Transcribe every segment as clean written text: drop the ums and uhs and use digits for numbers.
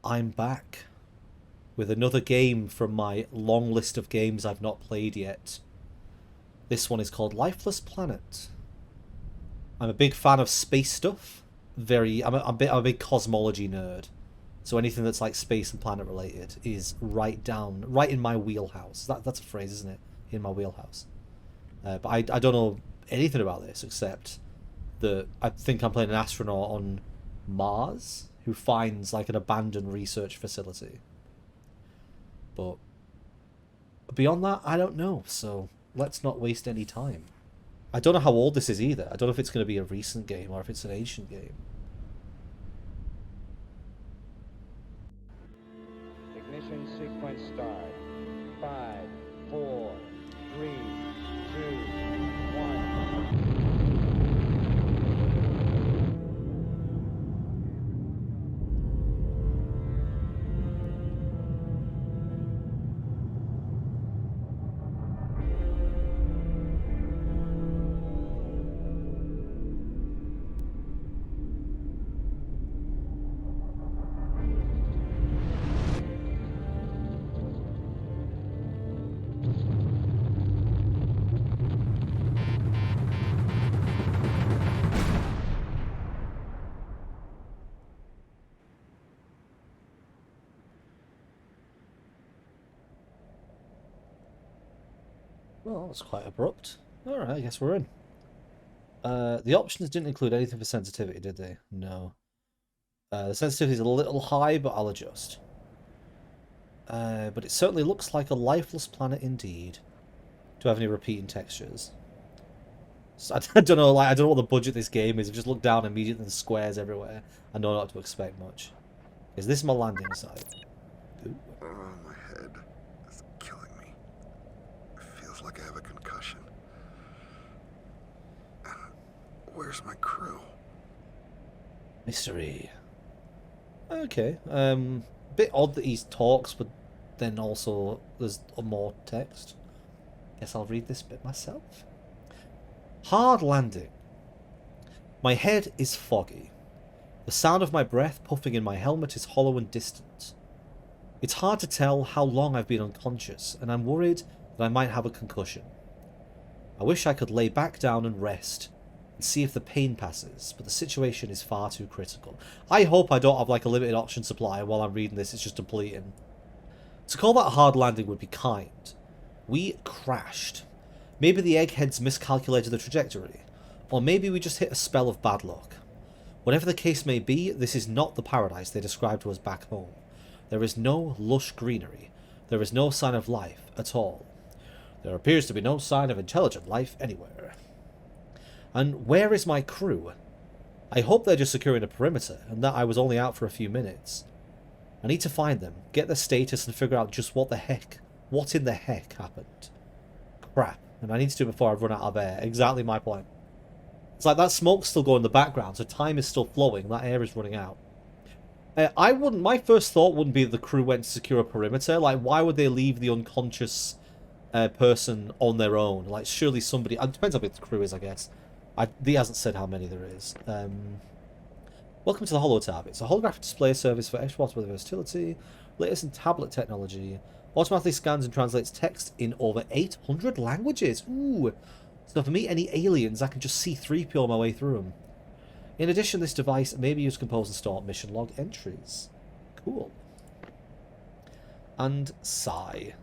I'm back with another game from my long list of games I've not played yet. This one is called Lifeless Planet. I'm a big fan of space stuff. I'm a big cosmology nerd. So anything that's like space and planet related is right in my wheelhouse. That's a phrase, isn't it? In my wheelhouse. But I don't know anything about this except that I think I'm playing an astronaut on Mars who finds like an abandoned research facility. But beyond that, I don't know. So let's not waste any time. I don't know how old this is either. I don't know if it's going to be a recent game or if it's an ancient game. Ignition sequence start. 5, 4, 3, 2, 1. Well, that's quite abrupt. Alright, I guess we're in. The options didn't include anything for sensitivity, did they? No. The sensitivity is a little high, but I'll adjust. But it certainly looks like a lifeless planet indeed. Do I have any repeating textures? So I don't know. Like I don't know what the budget of this game is. I've just looked down immediately. There's squares everywhere. I know not to expect much. Is this my landing site? Ooh. Oh, my head is killing me. It feels like I have a concussion. Where's my crew? Mystery. Okay. Bit odd that he talks, but then also there's more text. Guess I'll read this bit myself. Hard landing. My head is foggy. The sound of my breath puffing in my helmet is hollow and distant. It's hard to tell how long I've been unconscious, and I'm worried that I might have a concussion. I wish I could lay back down and rest, and see if the pain passes, but the situation is far too critical. I hope I don't have like a limited option supply, and while I'm reading this it's just depleting. To call that a hard landing would be kind. We crashed. Maybe the eggheads miscalculated the trajectory, or maybe we just hit a spell of bad luck. Whatever the case may be, this is not the paradise they described to us back home. There is no lush greenery. There is no sign of life at all. There appears to be no sign of intelligent life anywhere. And where is my crew? I hope they're just securing a perimeter, and that I was only out for a few minutes. I need to find them, get their status, and figure out just what in the heck happened. Crap, and I need to do it before I run out of air. Exactly my point. It's like that smoke's still going in the background, so time is still flowing, that air is running out. My first thought wouldn't be that the crew went to secure a perimeter. Like, why would they leave the unconscious person on their own? Like, surely somebody... It depends how big the crew is, I guess. He hasn't said how many there is. Welcome to the Holotab. It's a holographic display service for extra with versatility, latest in tablet technology, automatically scans and translates text in over 800 languages. Ooh! So for me, any aliens, I can just C-3PO my way through them. In addition, this device may be used to compose and store mission log entries. Cool. And sigh.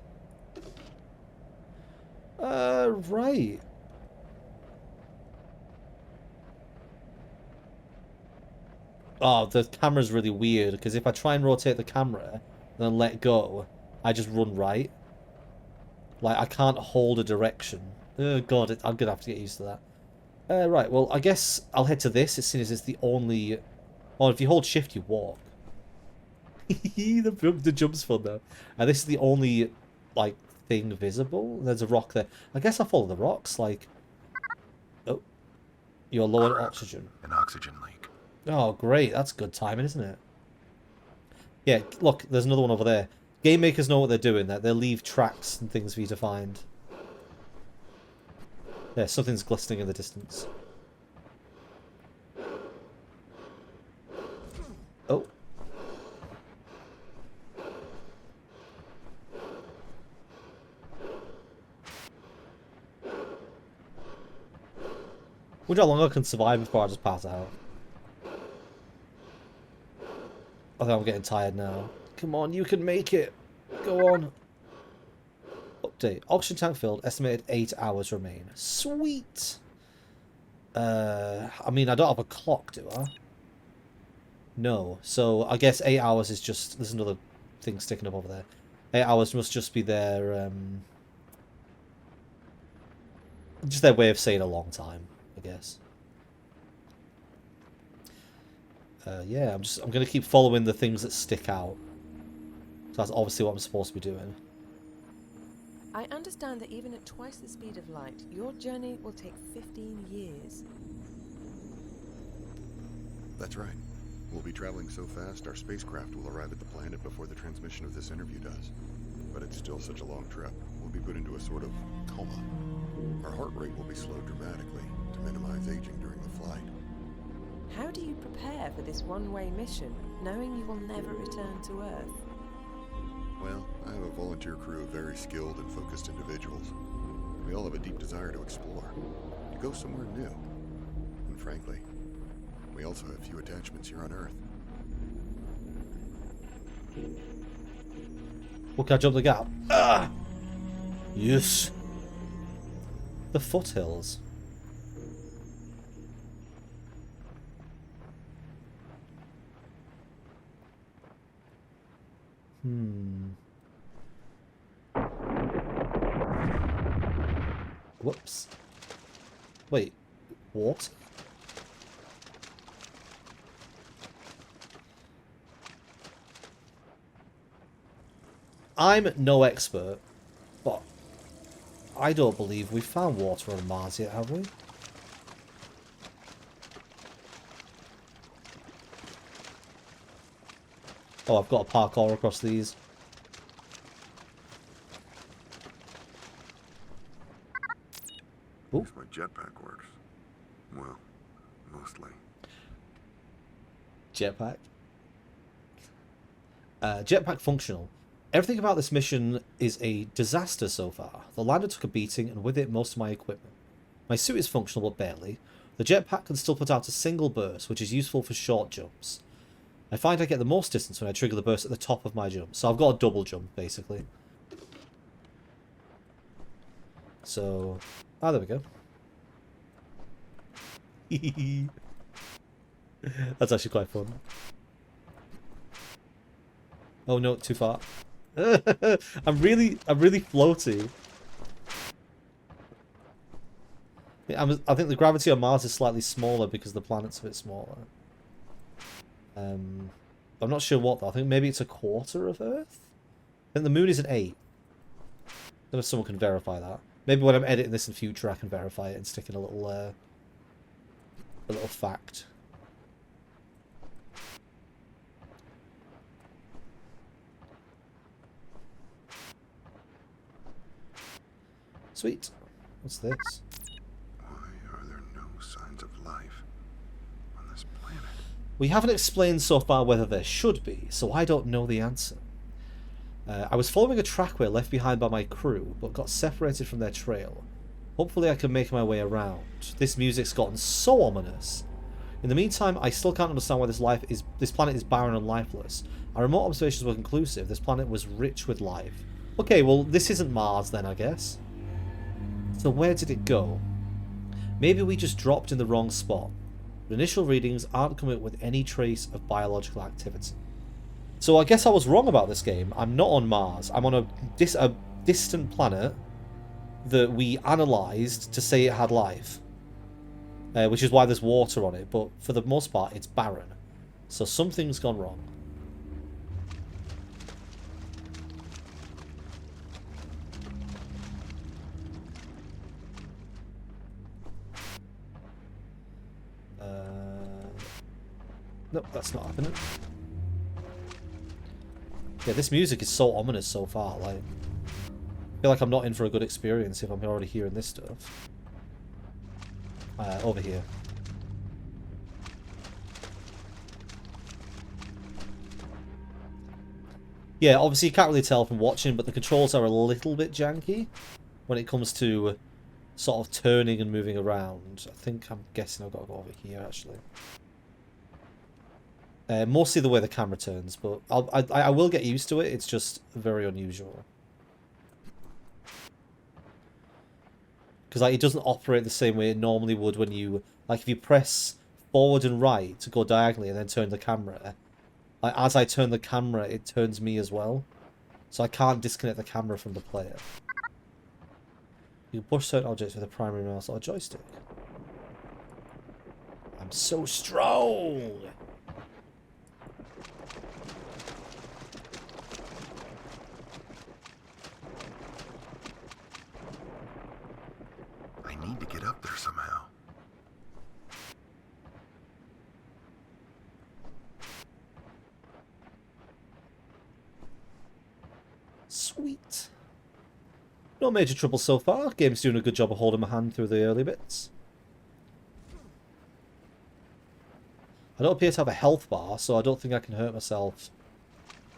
Right. Oh, the camera's really weird, because if I try and rotate the camera and then let go, I just run right. Like, I can't hold a direction. Oh, God, I'm going to have to get used to that. Right, well, I guess I'll head to this, as soon as it's the only... Oh, if you hold shift, you walk. the jump's fun, though. And this is the only, like, thing visible. There's a rock there. I guess I'll follow the rocks, like... Oh. You're low on oxygen. An oxygen leak. Oh, great. That's good timing, isn't it? Yeah, look, there's another one over there. Game makers know what they're doing. They'll leave tracks and things for you to find. Yeah, something's glistening in the distance. Oh. Wonder how long I can survive before I just pass out. I think I'm getting tired now. Come on, you can make it. Go on. Update. Oxygen tank filled. Estimated 8 hours remain. Sweet. I mean, I don't have a clock, do I? No. So I guess 8 hours is just... There's another thing sticking up over there. 8 hours must just be their... just their way of saying a long time, I guess. Yeah, I'm gonna keep following the things that stick out. So that's obviously what I'm supposed to be doing. I understand that even at twice the speed of light, your journey will take 15 years. That's right. We'll be traveling so fast, our spacecraft will arrive at the planet before the transmission of this interview does. But it's still such a long trip. We'll be put into a sort of coma. Our heart rate will be slowed dramatically to minimize aging during the flight. How do you prepare for this one-way mission, knowing you will never return to Earth? Well, I have a volunteer crew of very skilled and focused individuals. We all have a deep desire to explore, to go somewhere new. And frankly, we also have few attachments here on Earth. Well, can I jump the gap? Ah! Yes. The foothills. Whoops. Wait. What? I'm no expert, but I don't believe we've found water on Mars yet, have we? Oh, I've got a parkour across these. At least my jetpack works. Well, mostly. Jetpack. Jetpack functional. Everything about this mission is a disaster so far. The lander took a beating, and with it most of my equipment. My suit is functional, but barely. The jetpack can still put out a single burst, which is useful for short jumps. I find I get the most distance when I trigger the burst at the top of my jump. So I've got a double jump, basically. So... Ah, there we go. That's actually quite fun. Oh no, too far. I'm really floaty. I think the gravity on Mars is slightly smaller because the planet's a bit smaller. I'm not sure what though. I think maybe it's a quarter of Earth. I think the moon is an 8. I don't know if someone can verify that. Maybe when I'm editing this in future, I can verify it and stick in a little fact. Sweet. What's this? Why are there no signs of life on this planet? We haven't explained so far whether there should be, so I don't know the answer. I was following a trackway left behind by my crew, but got separated from their trail. Hopefully I can make my way around. This music's gotten so ominous. In the meantime, I still can't understand why this planet is barren and lifeless. Our remote observations were conclusive. This planet was rich with life. Okay, well, this isn't Mars then, I guess. So where did it go? Maybe we just dropped in the wrong spot. But initial readings aren't coming up with any trace of biological activity. So I guess I was wrong about this game. I'm not on Mars. I'm on a distant planet that we analysed to say it had life. Which is why there's water on it. But for the most part, it's barren. So something's gone wrong. Nope, that's not happening. Yeah, this music is so ominous so far. Like, I feel like I'm not in for a good experience if I'm already hearing this stuff. Over here. Yeah, obviously you can't really tell from watching, but the controls are a little bit janky when it comes to sort of turning and moving around. I'm guessing I've got to go over here, actually. Mostly the way the camera turns, but I will get used to it. It's just very unusual. Because like, it doesn't operate the same way it normally would when you... Like, if you press forward and right to go diagonally and then turn the camera, like, as I turn the camera, it turns me as well. So I can't disconnect the camera from the player. You can push certain objects with a primary mouse or a joystick. I'm so strong! I need to get up there somehow. Sweet. No major trouble so far. Game's doing a good job of holding my hand through the early bits. I don't appear to have a health bar, so I don't think I can hurt myself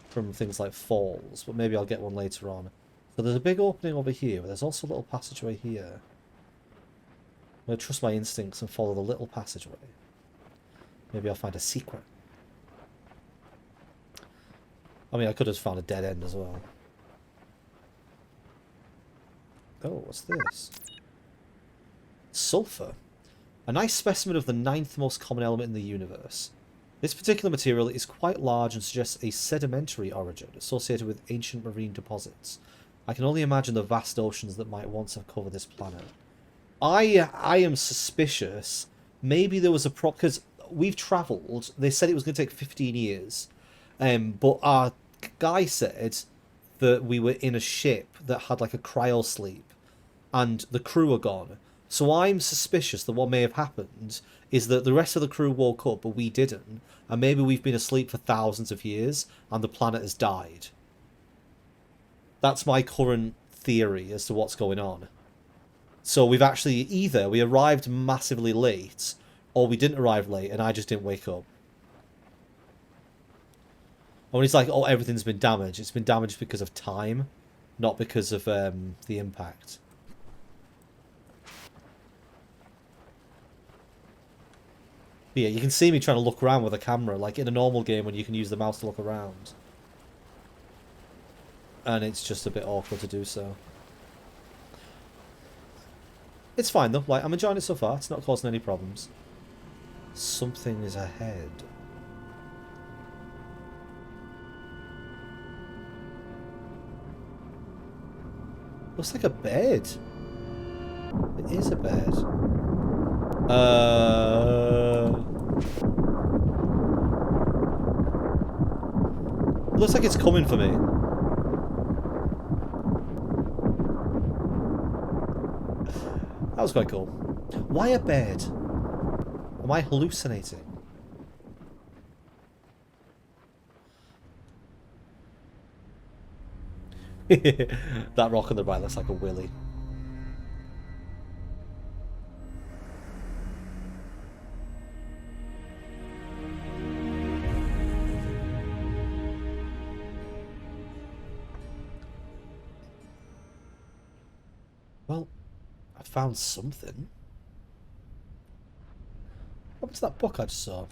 from things like falls, but maybe I'll get one later on. So there's a big opening over here, but there's also a little passageway here. I'm going to trust my instincts and follow the little passageway. Maybe I'll find a secret. I mean, I could have found a dead end as well. Oh, what's this? Sulfur. A nice specimen of the 9th most common element in the universe. This particular material is quite large and suggests a sedimentary origin associated with ancient marine deposits. I can only imagine the vast oceans that might once have covered this planet. I am suspicious. Maybe there was a problem, because we've travelled. They said it was going to take 15 years. But our guy said that we were in a ship that had like a cryo sleep. And the crew are gone. So I'm suspicious that what may have happened is that the rest of the crew woke up, but we didn't. And maybe we've been asleep for thousands of years, and the planet has died. That's my current theory as to what's going on. So we've actually, either we arrived massively late, or we didn't arrive late, and I just didn't wake up. And when it's like, oh, everything's been damaged, it's been damaged because of time, not because of the impact. But yeah, you can see me trying to look around with a camera, like in a normal game when you can use the mouse to look around. And it's just a bit awkward to do so. It's fine though, like, I'm enjoying it so far, it's not causing any problems. Something is ahead. Looks like a bed. It is a bed. Looks like it's coming for me. That was quite cool. Why a bed? Am I hallucinating? That rock on the right looks like a willy. Well, I found something. What's that book I just saw?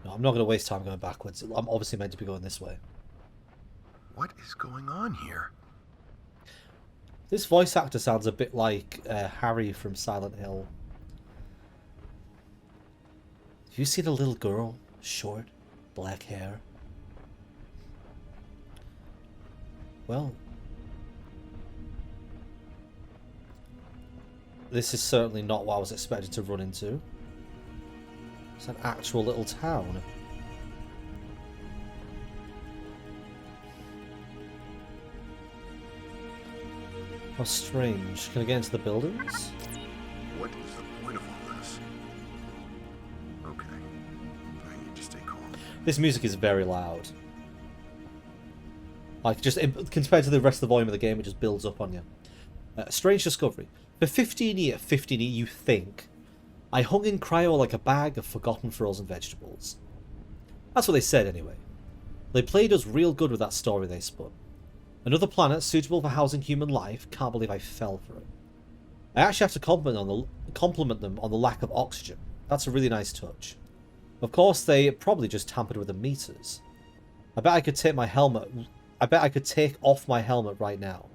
No, I'm not going to waste time going backwards. I'm obviously meant to be going this way. What is going on here? This voice actor sounds a bit like Harry from Silent Hill. Have you seen a little girl? Short, black hair. Well, this is certainly not what I was expected to run into. It's an actual little town. How strange. Can I get into the buildings? What is the point of all this? Okay. I need to stay calm. This music is very loud. Like, just compared to the rest of the volume of the game, it just builds up on you. Strange discovery. For 15 years, you think, I hung in cryo like a bag of forgotten frozen vegetables. That's what they said anyway. They played us real good with that story they spun. Another planet suitable for housing human life. Can't believe I fell for it. I actually have to compliment them on the lack of oxygen. That's a really nice touch. Of course, they probably just tampered with the meters. I bet I could take my helmet. I bet I could take off my helmet right now.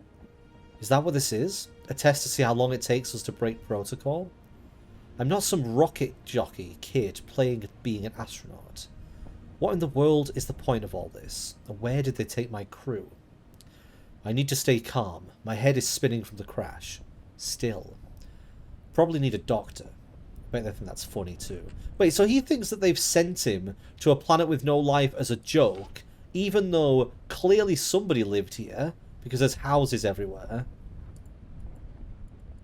Is that what this is? A test to see how long it takes us to break protocol? I'm not some rocket jockey kid playing at being an astronaut. What in the world is the point of all this? And where did they take my crew? I need to stay calm. My head is spinning from the crash. Still. Probably need a doctor. I bet they think that's funny too. Wait, so he thinks that they've sent him to a planet with no life as a joke, even though clearly somebody lived here, because there's houses everywhere.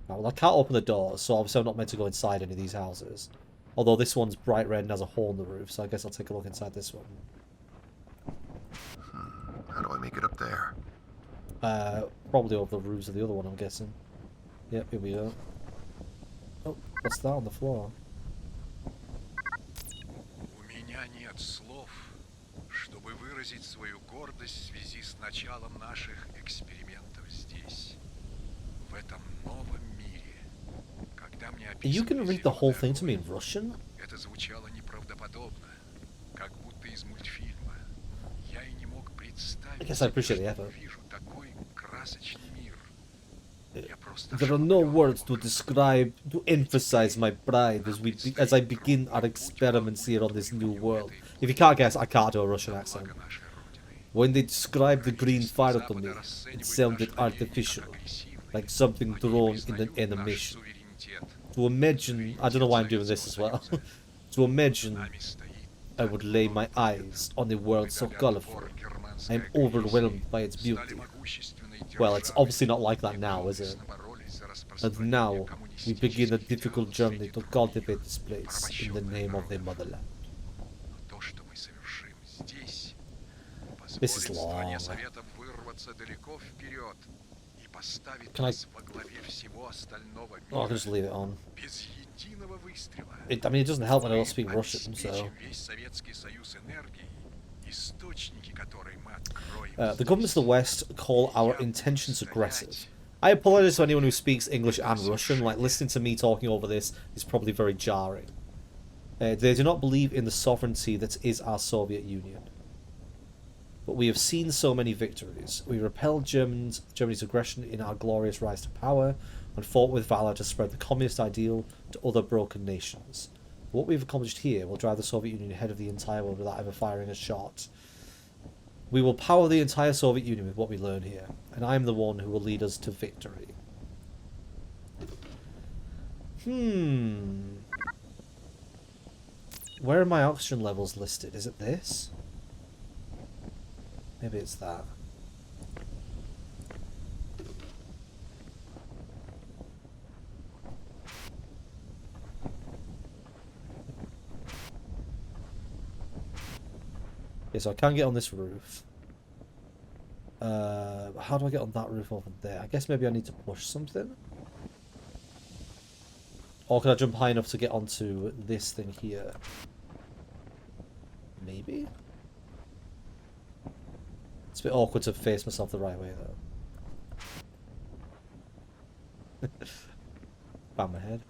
Right, well, I can't open the doors, so obviously I'm not meant to go inside any of these houses. Although this one's bright red and has a hole in the roof, so I guess I'll take a look inside this one. How do I make it up there? Probably over the roofs of the other one, I'm guessing. Yep, here we go. Oh, what's that on the floor? У меня нет слов, чтобы выразить свою гордость в связи с началом наших экспериментов здесь, в этом новом мире. Когда мне You can read the whole thing to me in Russian? это звучало неправдоподобно, как будто из мультфильма. Я и не мог представить, I guess I appreciate the что effort. вижу такой красочный мир. Я просто There are no ошеломлен. words to describe, to emphasize my pride as I begin our experiments here on this new world. If you can't guess, I can't do a Russian accent. Благо нашей Родины. When they described the green fire to me, it sounded artificial, like something thrown in an animation. To imagine, I don't know why I'm doing this as well. To imagine I would lay my eyes on a world so colorful. I am overwhelmed by its beauty. Well, it's obviously not like that now, is it? And now, we begin a difficult journey to cultivate this place in the name of the motherland. This is long. Can I... Oh, I can just leave it on. I mean, it doesn't help when I don't speak Russian, so... The governments of the West call our intentions aggressive. I apologize to anyone who speaks English and Russian. Like, listening to me talking over this is probably very jarring. They do not believe in the sovereignty that is our Soviet Union. But we have seen so many victories. We repelled Germany's aggression in our glorious rise to power, and fought with valor to spread the communist ideal to other broken nations. What we've accomplished here will drive the Soviet Union ahead of the entire world without ever firing a shot. We will power the entire Soviet Union with what we learn here, and I am the one who will lead us to victory. Where are my oxygen levels listed? Is it this? Maybe it's that. Okay, so I can get on this roof. How do I get on that roof over there? I guess maybe I need to push something. Or can I jump high enough to get onto this thing here? Maybe? It's a bit awkward to face myself the right way, though. Bang my head.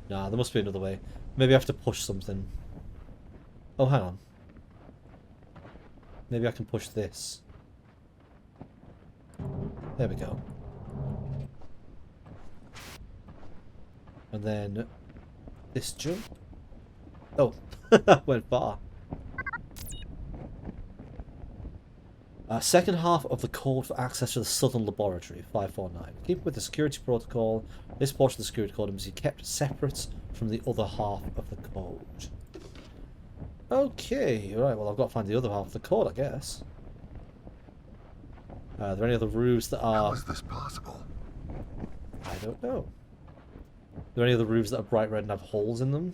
Nah, there must be another way. Maybe I have to push something. Oh, hang on. Maybe I can push this. There we go. And then this jump. Oh, went far. Second half of the code for access to the Southern Laboratory, 549. Keep with the security protocol. This portion of the security code must be kept separate from the other half of the code. Okay, right, well I've got to find the other half of the code, I guess. Are there any other roofs that are... How is this possible? I don't know. Are there any other roofs that are bright red and have holes in them?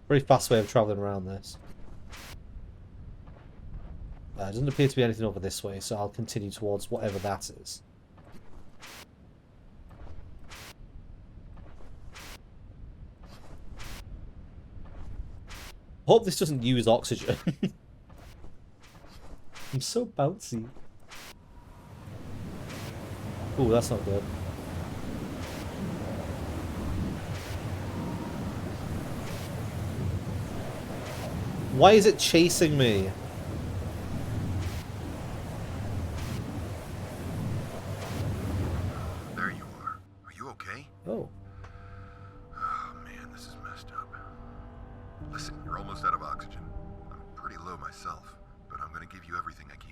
Very fast way of travelling around this. Doesn't appear to be anything over this way, so I'll continue towards whatever that is. Hope this doesn't use oxygen. I'm so bouncy. Ooh, that's not good. Why is it chasing me? There you are. Are you okay? Oh. Oh man, this is messed up. Listen, you're almost out of oxygen. I'm pretty low myself, but I'm gonna give you everything I can.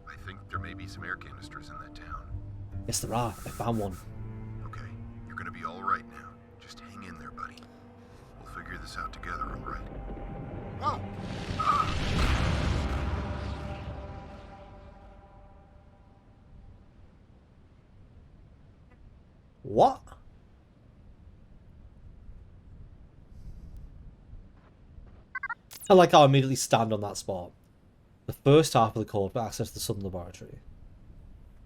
I think there may be some air canisters in that town. Yes, there are. I found one. Okay, you're gonna be all right now. Just hang in there, buddy. We'll figure this out together, all right? Whoa! Ah! What? I like how I immediately stand on that spot. The first half of the code for access to the Southern Laboratory.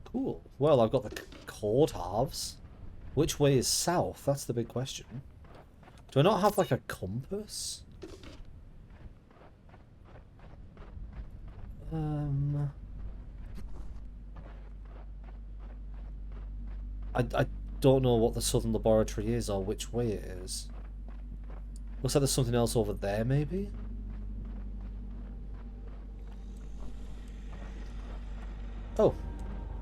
Cool. Well, I've got the code halves. Which way is south? That's the big question. Do I not have, like, a compass? I don't know what the Southern Laboratory is or which way it is. Looks like there's something else over there, maybe? Oh,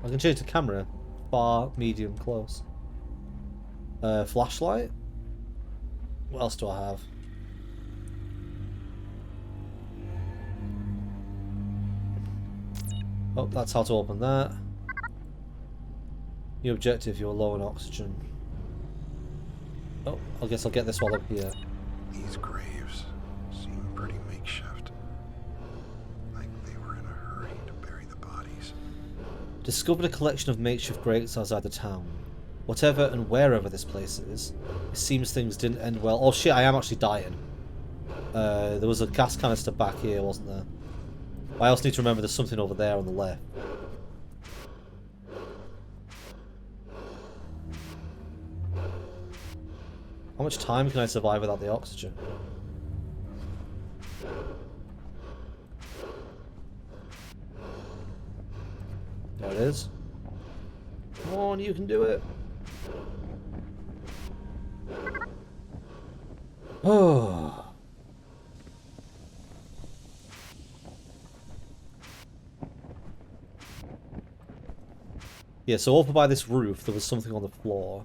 I can change the camera. Far, medium, close. Flashlight? What else do I have? Oh, that's how to open that. New objective, you're low on oxygen. Oh, I guess I'll get this while I'm here. These graves seem pretty makeshift. Like they were in a hurry to bury the bodies. Discovered a collection of makeshift graves outside the town. Whatever and wherever this place is, it seems things didn't end well. Oh shit, I am actually dying. There was a gas canister back here, wasn't there? I also need to remember there's something over there on the left. How much time can I survive without the oxygen? There it is. Come on, you can do it. Oh. Yeah, so over by this roof, there was something on the floor.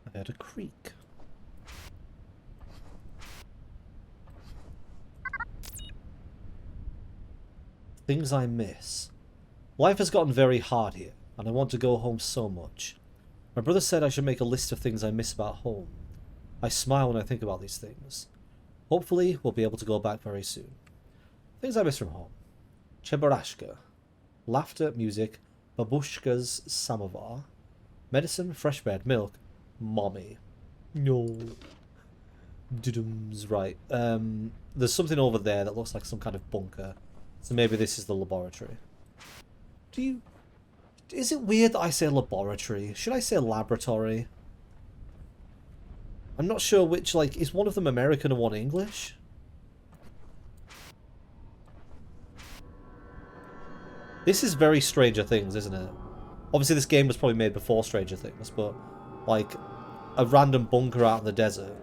I heard a creak. Things I miss. Life has gotten very hard here, and I want to go home so much. My brother said I should make a list of things I miss about home. I smile when I think about these things. Hopefully, we'll be able to go back very soon. Things I miss from home. Cheburashka. Laughter, music, babushka's samovar. Medicine, fresh bread, milk, mommy. No. Dudum's right. There's something over there that looks like some kind of bunker. So maybe this is the laboratory. Is it weird that I say laboratory? Should I say laboratory? I'm not sure which, like, is one of them American and one English? This is very Stranger Things, isn't it? Obviously this game was probably made before Stranger Things, but, like, a random bunker out in the desert.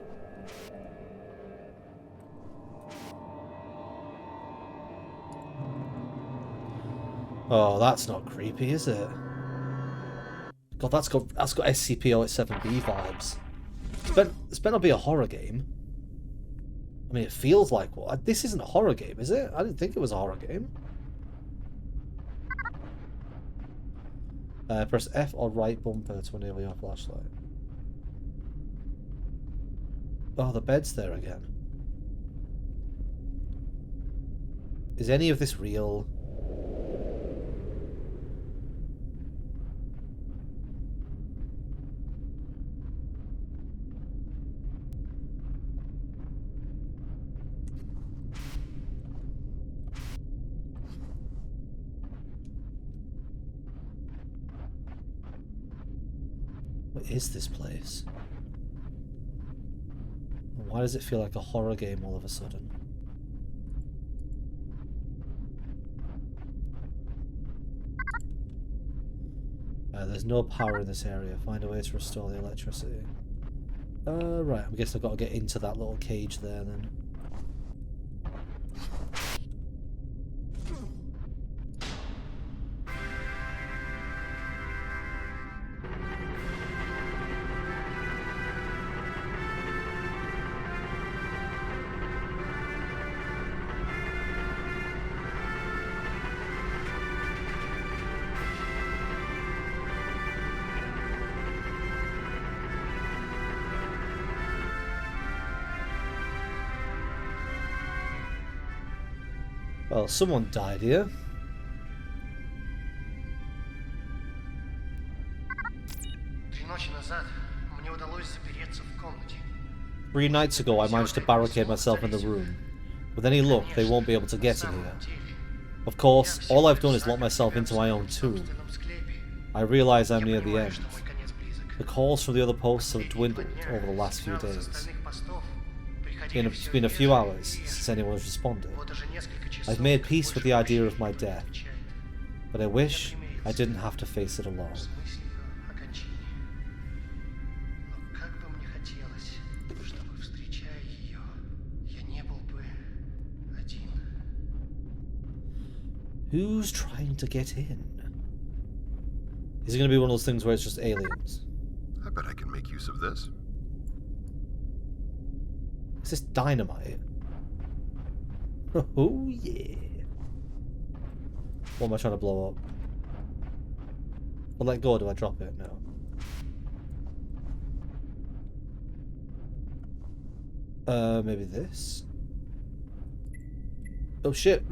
Oh, that's not creepy, is it? God, that's got SCP-087-B vibes. This better not be a horror game. I mean, it feels like one. This isn't a horror game, is it? I didn't think it was a horror game. Press F or right bumper to enable your flashlight. Oh, the bed's there again. Is any of this real? What is this place? Why does it feel like a horror game all of a sudden? There's no power in this area. Find a way to restore the electricity. Right, I guess I've got to get into that little cage there then. Well, someone died here. 3 ночи назад мне удалось запереться в комнате. 3 nights ago I managed to barricade myself in the room. With any luck, they won't be able to get in here. Of course, all I've done is lock myself into my own tomb. I realise I'm near the end. The calls from the other posts have dwindled over the last few days. It's been a few hours since anyone has responded. I've made peace with the idea of my death, but I wish I didn't have to face it alone. Who's trying to get in? Is it going to be one of those things where it's just aliens? I bet I can make use of this. Is this dynamite? Oh yeah. What am I trying to blow up? I'll let go, do I drop it? No. Maybe this? Oh shit!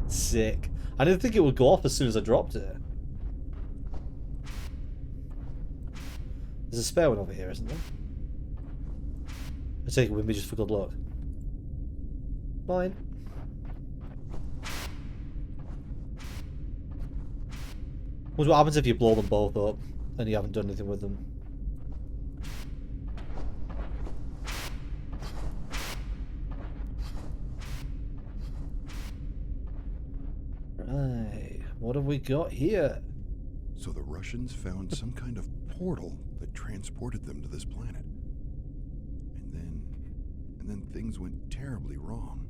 Sick. I didn't think it would go off as soon as I dropped it. There's a spare one over here, isn't there? I take it with me just for good luck. Fine. What happens if you blow them both up and you haven't done anything with them? Right, what have we got here? So the Russians found some kind of portal that transported them to this planet. And then things went terribly wrong.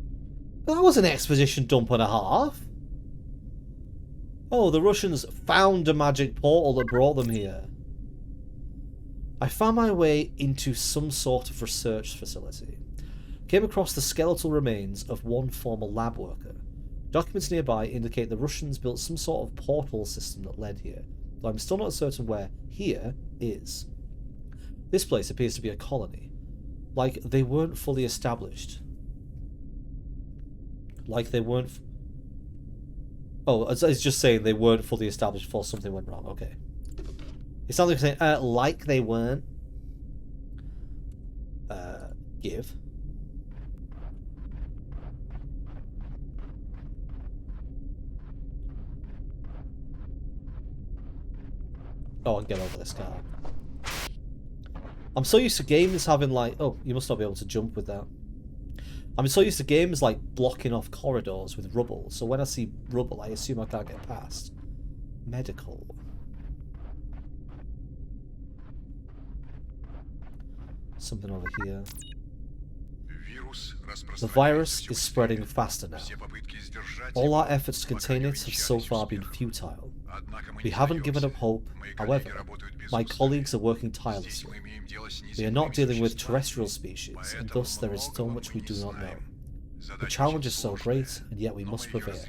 Well, that was an exposition dump and a half. Oh, the Russians found a magic portal that brought them here. I found my way into some sort of research facility. Came across the skeletal remains of one former lab worker. Documents nearby indicate the Russians built some sort of portal system that led here, though I'm still not certain where here is. This place appears to be a colony. Like they weren't fully established. Like they weren't... Oh, it's just saying they weren't fully established before something went wrong. Okay. It sounds like saying, like they weren't. Give. Oh, and get over this car. I'm so used to games having like... Oh, you must not be able to jump with that. I'm so used to games like blocking off corridors with rubble, so when I see rubble, I assume I can't get past. Medical. Something over here. The virus is spreading faster now. All our efforts to contain it have so far been futile. We haven't given up hope, however, my colleagues are working tirelessly. We are not dealing with terrestrial species, and thus there is so much we do not know. The challenge is so great, and yet we must prevail.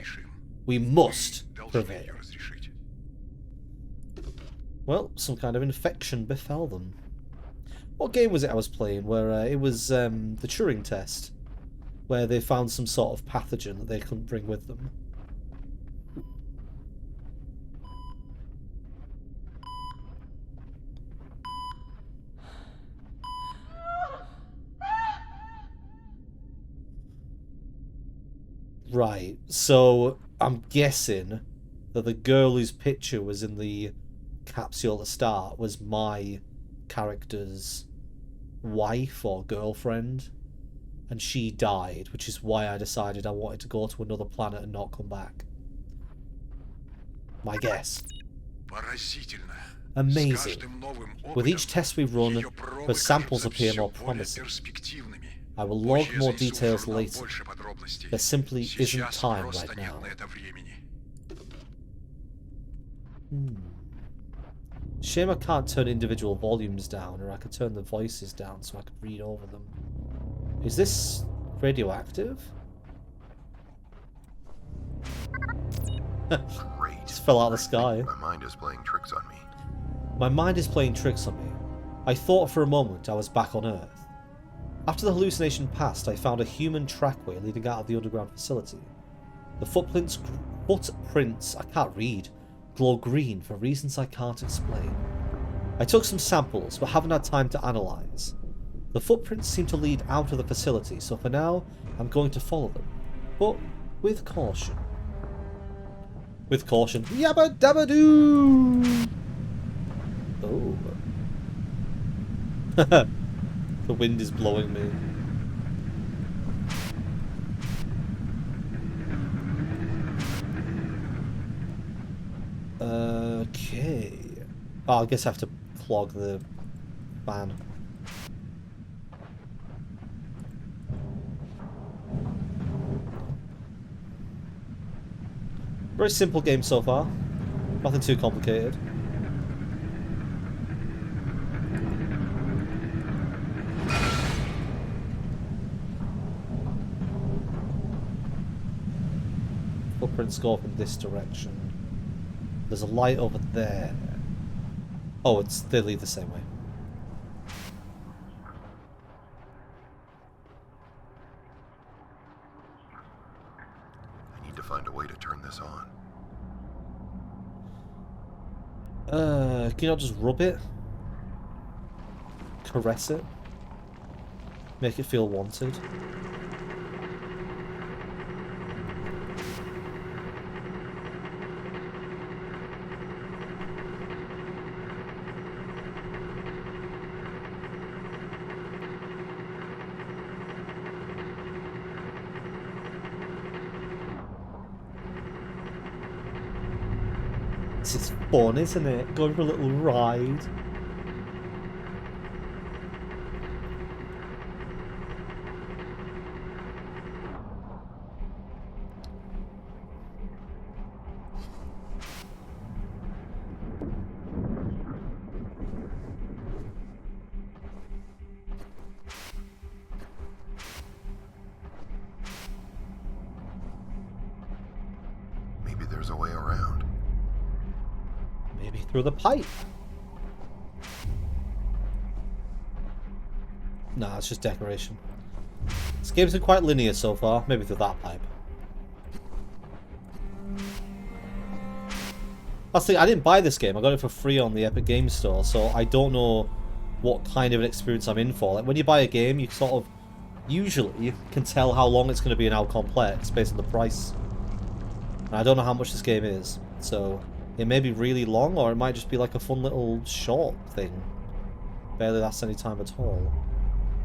We must prevail. Well, some kind of infection befell them. What game was it I was playing where it was the Turing test, where they found some sort of pathogen that they couldn't bring with them? Right, so I'm guessing that the girl whose picture was in the capsule at the start was my character's wife or girlfriend, and she died, which is why I decided I wanted to go to another planet and not come back. My guess. Поразительно. С Amazing. каждым новым With each опытом test we run, ее пробы the samples кажутся appear всё more более promising. перспективными. I will log Позже я more занесу в details журнал later. больше подробностей. There simply isn't Сейчас time просто right нет now. на это времени. Shame I can't turn individual volumes down, or I could turn the voices down so I could read over them. Is this radioactive? Great. Just fell out of the sky. My mind is playing tricks on me. My mind is playing tricks on me. I thought for a moment I was back on Earth. After the hallucination passed, I found a human trackway leading out of the underground facility. The footprints, I can't read, glow green for reasons I can't explain. I took some samples, but haven't had time to analyse. The footprints seem to lead out of the facility, so for now, I'm going to follow them. But with caution. With caution. Yabba dabba doo! Oh. The wind is blowing me. Okay. Oh, I guess I have to clog the fan. Very simple game so far. Nothing too complicated. Footprints go up in this direction. There's a light over there. Oh, they lead the same way. I need to find a way to turn this on. Can you not just rub it? Caress it? Make it feel wanted? This is fun, isn't it? Going for a little ride. Maybe there's a way around. Maybe through the pipe. Nah, it's just decoration. This game's been quite linear so far. Maybe through that pipe. That's the thing, I didn't buy this game. I got it for free on the Epic Games Store, so I don't know what kind of an experience I'm in for. Like, when you buy a game, you sort of usually can tell how long it's going to be and how complex based on the price. And I don't know how much this game is, so it may be really long, or it might just be like a fun little short thing. Barely lasts any time at all.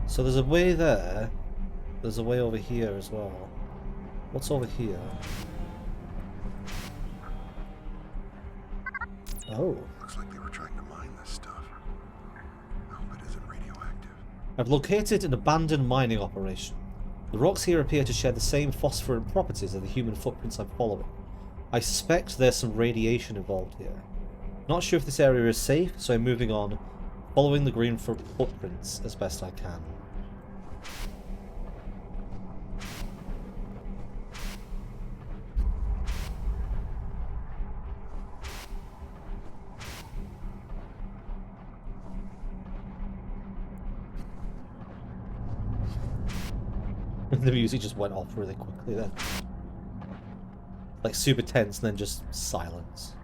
So there's a way there. There's a way over here as well. What's over here? Oh. Looks like they were trying to mine this stuff. I hope it isn't radioactive. I've located an abandoned mining operation. The rocks here appear to share the same phosphorant properties as the human footprints I'm following. I suspect there's some radiation involved here. Not sure if this area is safe, so I'm moving on, following the green footprints as best I can. The music just went off really quickly then. Like super tense and then just silence.